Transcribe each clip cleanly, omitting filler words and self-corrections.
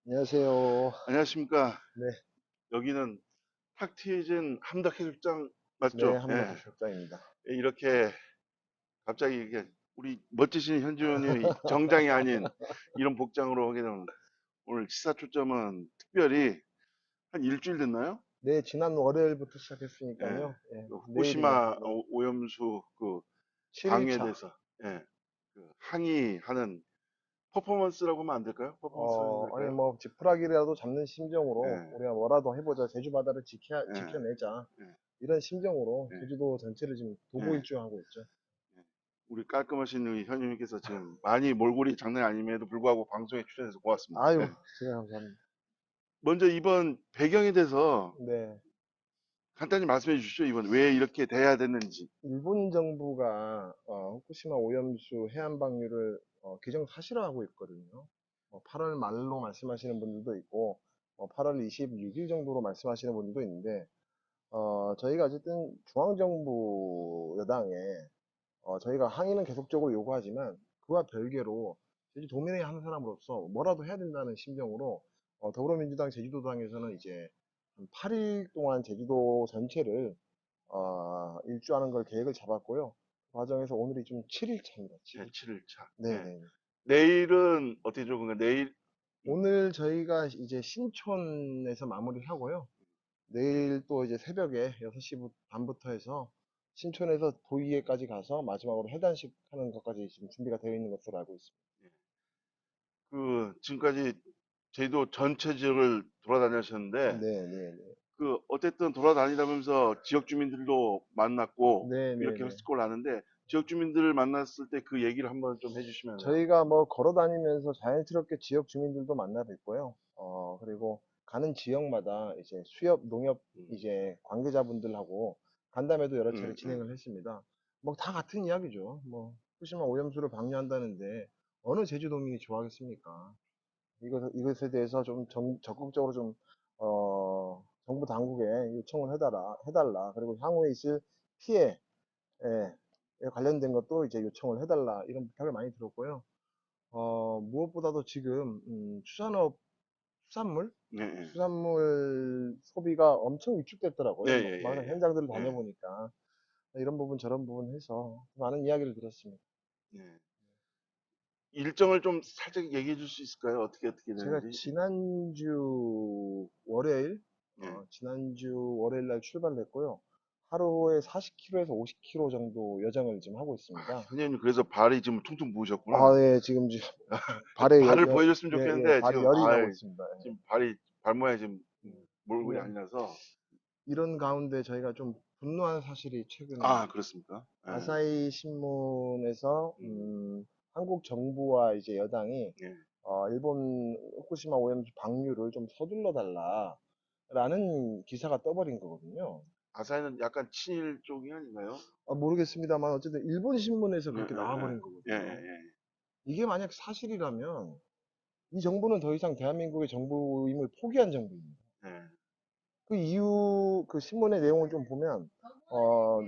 안녕하세요. 안녕하십니까. 네, 여기는 탁 트여진 함덕 해수욕장 네, 맞죠? 한박 예. 해수욕장입니다. 이렇게 갑자기 이게 우리 멋지신 현주 의원님이 정장이 아닌 이런 복장으로 하게 되면 오늘 시사 초점은 특별히 한 일주일 됐나요? 네, 지난 월요일부터 예. 시작했으니까요. 예, 그 내일이면 후쿠시마 오염수 그 방류에 7일차. 대해서 예. 그 항의하는 퍼포먼스라고 하면 안 될까요? 퍼포먼스라고 해야 아니, 될까요? 뭐, 지푸라기라도 잡는 심정으로 예. 우리가 뭐라도 해보자. 제주 바다를 예. 지켜내자. 예. 이런 심정으로 예. 제주도 전체를 지금 도보 예. 일주하고 있죠. 예. 우리 깔끔하신 우리 현님께서 지금 많이 몰골이 장난이 아님에도 불구하고 방송에 출연해서 고맙습니다. 아유, 예. 제가 감사합니다. 먼저 이번 배경에 대해서 네, 간단히 말씀해 주시죠. 이번 왜 이렇게 돼야 됐는지. 일본 정부가 후쿠시마 오염수 해안 방류를 기정사실화하고 있거든요. 8월 말로 말씀하시는 분들도 있고 8월 26일 정도로 말씀하시는 분들도 있는데 저희가 어쨌든 중앙정부 여당에 저희가 항의는 계속적으로 요구하지만 그와 별개로 제주도민의 한 사람으로서 뭐라도 해야 된다는 심정으로 더불어민주당 제주도당에서는 이제 한 8일 동안 제주도 전체를 일주하는 걸 계획을 잡았고요. 그 과정에서 오늘이 좀 7일 차입니다. 예, 7일 차. 7일차. 예. 네네. 내일은 어떻게 좀 건가? 내일 오늘 저희가 이제 신촌에서 마무리를 하고요. 내일 또 이제 새벽에 6시 반부터 해서 신촌에서 도의회까지 가서 마지막으로 해단식 하는 것까지 지금 준비가 되어 있는 것으로 알고 있습니다. 그 지금까지 제주도 전체 지역을 돌아다녔었는데 네네네. 그 어쨌든 돌아다니면서 지역 주민들도 만났고 이렇게 네네네. 했을 걸 아는데 지역 주민들을 만났을 때 그 얘기를 한번 좀 해주시면은 저희가 뭐 걸어 다니면서 자연스럽게 지역 주민들도 만나 뵙고요. 그리고 가는 지역마다 이제 수협, 농협 음, 이제 관계자분들하고 간담회도 여러 차례 음, 음, 진행을 했습니다. 뭐 다 같은 이야기죠. 뭐 후쿠시마 오염수를 방류한다는데 어느 제주도민이 좋아하겠습니까? 이것에 대해서 좀 적극적으로 좀 정부 당국에 요청을 해달라. 그리고 향후에 있을 피해, 에 관련된 것도 이제 요청을 해달라. 이런 부탁을 많이 들었고요. 무엇보다도 지금 수산물 예, 예, 수산물 소비가 엄청 예, 위축됐더라고요. 예, 막상 예, 현장들을 예, 예, 다녀보니까 이런 부분 저런 부분 해서 많은 이야기를 들었습니다. 예. 일정을 좀 살짝 얘기해 줄 수 있을까요? 어떻게 제가 되는지? 예. 지난주 월요일 날 출발을 했고요. 하루에 40km에서 50km 정도 여정을 지금 하고 아, 있습니다. 현현님 그래서 발이 지금 퉁퉁 부으셨구나. 아, 예, 지금 발에 발을 보여줬으면 예, 예, 좋겠는데 발이 지금 열이 나고 있습니다. 지금 발이 발 모양이 지금 예. 몰골이 이런, 아니라서 이런 가운데 저희가 좀 분노한 사실이 최근에 아 그렇습니까? 예. 아사히 신문에서 음, 한국 정부와 이제 여당이 예. 일본 후쿠시마 오염수 방류를 좀 서둘러 달라라는 기사가 떠버린 거거든요. 아사히는 약간 친일 쪽이 아닌가요? 모르겠습니다만 어쨌든 일본 신문에서 예, 예, 그렇게 나와버린 예, 예, 거거든요. 예, 이게 만약 사실이라면 이 정부는 더 이상 대한민국의 정부임을 포기한 정부입니다. 예. 그 이유 그 신문의 내용을 좀 보면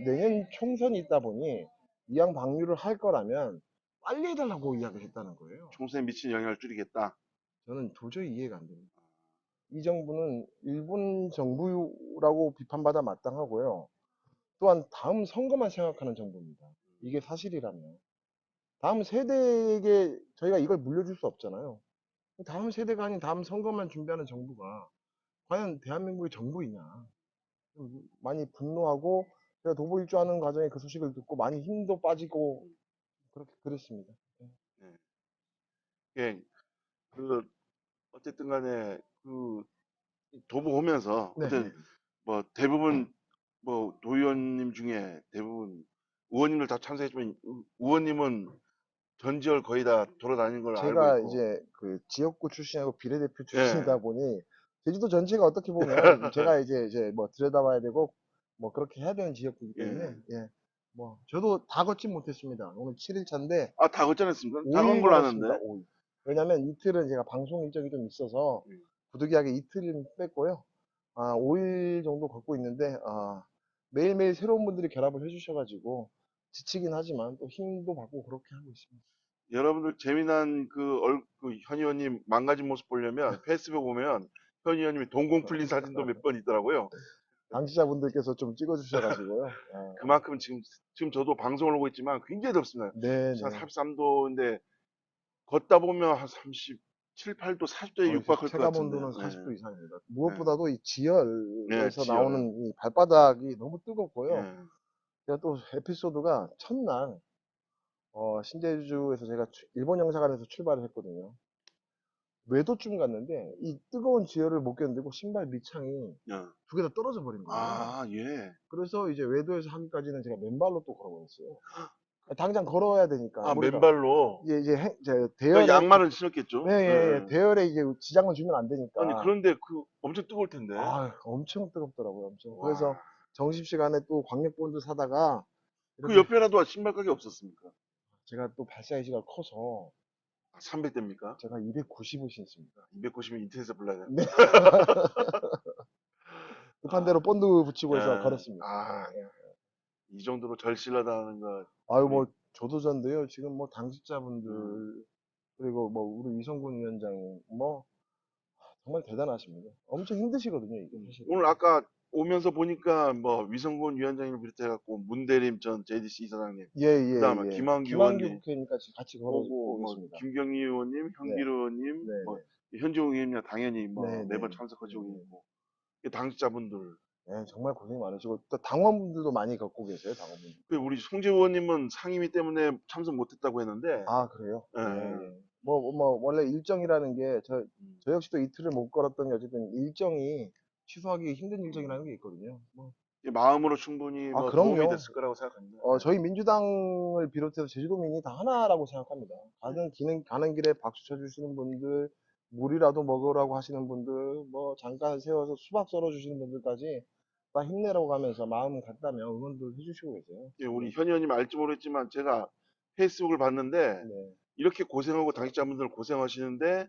내년 총선이 있다 보니 이양 방류를 할 거라면 빨리 해달라고 이야기를 했다는 거예요. 총선에 미친 영향을 줄이겠다. 저는 도저히 이해가 안 됩니다. 이 정부는 일본 정부라고 비판받아 마땅하고요. 또한 다음 선거만 생각하는 정부입니다. 이게 사실이라면. 다음 세대에게 저희가 이걸 물려줄 수 없잖아요. 다음 세대가 아닌 다음 선거만 준비하는 정부가 과연 대한민국의 정부이냐. 많이 분노하고 제가 도보 일주하는 과정에 그 소식을 듣고 많이 힘도 빠지고 그렇게 그랬습니다. 네. 예, 그 어쨌든 간에 그 도보 오면서 어쨌든 네네. 뭐 대부분 뭐 도의원님 중에 대부분 의원님들 다 참석했지만 의원님은 전 지역을 거의 다 돌아다닌 걸 알고 제가 있고 이제 그 지역구 출신하고 비례대표 예. 출신이다 보니 제주도 전체가 어떻게 보면 제가 이제 뭐 들여다봐야 되고 뭐 그렇게 해야 되는 지역구이기 때문에 예. 예. 뭐 저도 다 걷진 못했습니다. 오늘 7일 차인데 아, 다 걷지 않았습니까? 다 건 5일 걸로 걸었습니다. 아는데. 5일. 왜냐면 이틀은 제가 방송 일정이 좀 있어서 음, 부득이하게 이틀은 뺐고요. 5일 정도 걷고 있는데 매일매일 새로운 분들이 결합을 해주셔가지고 지치긴 하지만 또 힘도 받고 그렇게 하고 있습니다. 여러분들 재미난 현 의원님 망가진 모습 보려면 페이스북 보면 현 의원님이 동공 풀린 사진도 몇 번 있더라고요. 당시자분들께서 좀 찍어주셔가지고요. 아, 그만큼 지금 저도 방송을 보고 있지만 굉장히 덥습니다. 자, 네네. 43도인데 걷다 보면 한 37, 8도, 40도에 육박할 것 체감 같은데. 온도는 네. 40도 이상입니다. 네. 무엇보다도 이 네, 지열에서 지열. 나오는 이 발바닥이 너무 뜨겁고요. 예. 제가 또 에피소드가 첫날 신제주에서 제가 일본 영사관에서 출발을 했거든요. 외도쯤 갔는데 이 뜨거운 지열을 못 견디고 신발 밑창이 예. 두 개 다 떨어져 버린 거예요. 아, 예. 그래서 이제 외도에서 하기까지는 제가 맨발로 또 걸어버렸어요. 당장 걸어야 되니까 아, 우리가 맨발로. 이제 그 대열에 양말은 신었겠죠? 예, 예. 예, 예. 예. 대열에 이제 지장을 주면 안 아니, 되니까 그런데 엄청 뜨거울 텐데. 엄청 뜨겁더라고요. 엄청. 와. 그래서 점심시간에 또 광역본드 사다가 그 이렇게 옆에라도 신발 가게 없었습니까? 제가 또 발 사이즈가 커서 300대입니까? 제가 290을 신습니다. 290면 인터넷에서 불러야 되는. 네. 급한 아, 대로 본드 붙이고 해서 예. 걸었습니다. 아, 예, 예. 이 정도로 절실하다는 거. 아유, 우리, 뭐, 조도전도요. 지금 뭐, 음. 당직자분들, 그리고 뭐, 우리 위성군 위원장님, 뭐, 정말 대단하십니다. 엄청 힘드시거든요, 이게 사실. 오늘 아까 오면서 보니까 뭐 위성군 위원장님을 비롯해갖고 문대림 전 JDC 이사장님, 예, 예, 그다음에 예. 김한규 김한규 의원님 국회의원님까 같이 보고 걸어오고 뭐 계십니다. 김경희 의원님, 네, 현기로 의원님, 네, 뭐 네. 현종 의원님 당연히 뭐 네, 매번 네. 참석하시고 네, 있고 이 당직자분들. 네, 정말 고생 많으시고, 또 당원분들도 많이 겪고 계세요, 당원분들. 그 우리 송재 의원님은 상임위 때문에 참석 못했다고 했는데, 아, 그래요? 예, 예, 예. 원래 일정이라는 게, 음, 저 역시도 이틀을 못 걸었던 게 어쨌든 일정이 취소하기 힘든 일정이라는 게 있거든요. 이 마음으로 충분히 뭐 도움이 그럼요. 됐을 거라고 생각합니다. 저희 민주당을 비롯해서 제주도민이 다 하나라고 생각합니다. 가는 길에 박수 쳐주시는 분들, 물이라도 먹으라고 하시는 분들, 뭐 잠깐 세워서 수박 썰어주시는 분들까지 다 힘내라고 가면서 마음 같다면 응원도 해주시고 계세요. 예, 우리 현 의원님 알지 모르겠지만 제가 페이스북을 봤는데 네. 이렇게 고생하고 당직자분들 고생하시는데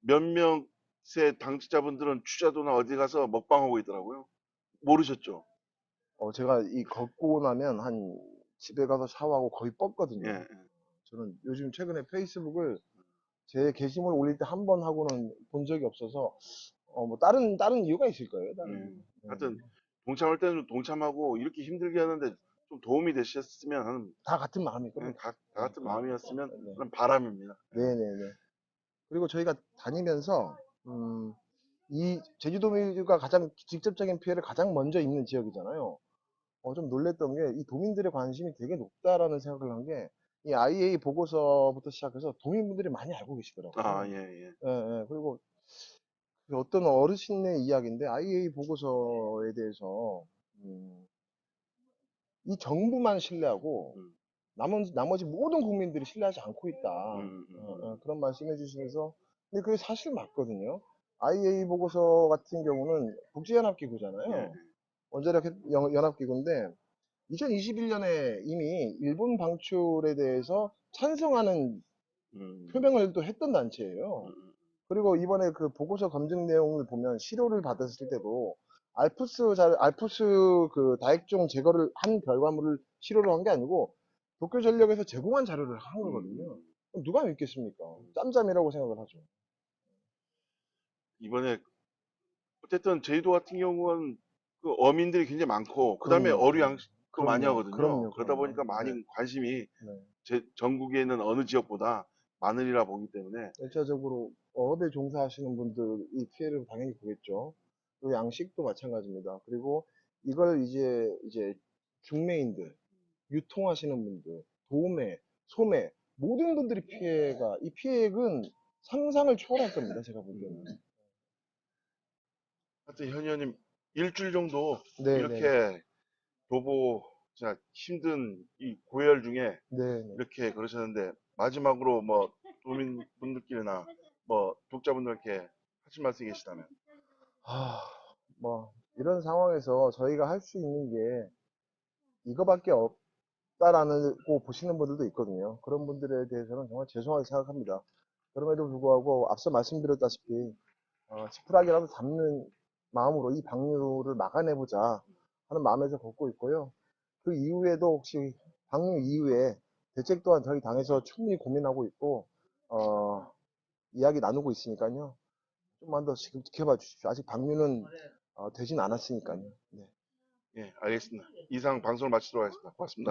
몇 명의 당직자분들은 취재도나 어디 가서 먹방하고 있더라고요. 모르셨죠? 제가 이 걷고 나면 집에 가서 샤워하고 거의 예, 뻗거든요. 예. 저는 요즘 최근에 페이스북을 제 게시물 올릴 때 한 번 하고는 본 적이 없어서, 뭐 다른 이유가 있을 거예요, 다른. 네. 하여튼 동참할 때는 동참하고 이렇게 힘들게 하는데 좀 도움이 되셨으면 하는, 다 같은 마음일 예, 겁니다. 다 같은 마음이었으면 네. 하는 바람입니다. 네네네. 그리고 저희가 다니면서, 이 제주도민가 가장 직접적인 피해를 가장 먼저 입는 지역이잖아요. 좀 놀랬던 게 이 도민들의 관심이 되게 높다라는 생각을 한 게 이 IAEA 보고서부터 시작해서 도민분들이 많이 알고 아, 계시더라고요. 예, 예. 예, 예. 그리고 그 어떤 어르신의 이야기인데 IAEA 보고서에 대해서 이 정부만 신뢰하고 음, 나머지 모든 국민들이 신뢰하지 않고 있다. 음, 음, 그런 말씀해 주시면서 근데 그게 사실 맞거든요. IAEA 보고서 같은 경우는 예, 예. 국제연합기구잖아요. 원자력 연합기구인데 2021년에 이미 일본 방출에 대해서 찬성하는 음, 표명을 또 했던 단체예요. 음, 그리고 이번에 그 보고서 검증 내용을 보면 실효를 받았을 때도 알프스 그 다액종 제거를 한 결과물을 실효를 한 게 아니고 도쿄전력에서 제공한 자료를 한 거거든요. 음. 그럼 누가 믿겠습니까? 음. 짬짬이라고 생각을 하죠. 이번에 어쨌든 제주도 같은 경우는 그 어민들이 굉장히 많고 그다음에 그럼요, 어류 그럼요. 양식도 많이 하거든요. 그럼요, 그러다 그럼요. 보니까 많이 네, 관심이 네. 전국에 있는 어느 지역보다 많으리라 보기 때문에. 일차적으로 어업에 종사하시는 분들이 피해를 당연히 보겠죠. 그리고 양식도 마찬가지입니다. 그리고 이걸 이제 중매인들, 유통하시는 분들, 도매, 소매, 모든 분들이 이 피해액은 상상을 초월할 겁니다. 제가 볼 때는. 음, 하여튼 현 의원님 일주일 정도 네네네. 이렇게 도보 진짜 힘든 이 고열 중에 네네. 이렇게 그러셨는데 마지막으로 뭐 도민분들끼리나 뭐 독자분들께 하실 말씀이 계시다면. 아, 뭐, 이런 상황에서 저희가 할 수 있는 게 이거밖에 없다라고 보시는 분들도 있거든요. 그런 분들에 대해서는 정말 죄송하게 생각합니다. 그럼에도 불구하고 앞서 말씀드렸다시피 지푸라기라도 잡는 마음으로 이 방류를 막아내보자 하는 마음에서 걷고 있고요. 그 이후에도 혹시 방류 이후에 대책 또한 저희 당에서 충분히 고민하고 있고, 이야기 나누고 있으니까요. 좀만 더 지금 지켜봐 주십시오. 아직 방류는 되진 않았으니까요. 네. 예, 알겠습니다. 이상 방송을 마치도록 하겠습니다. 고맙습니다.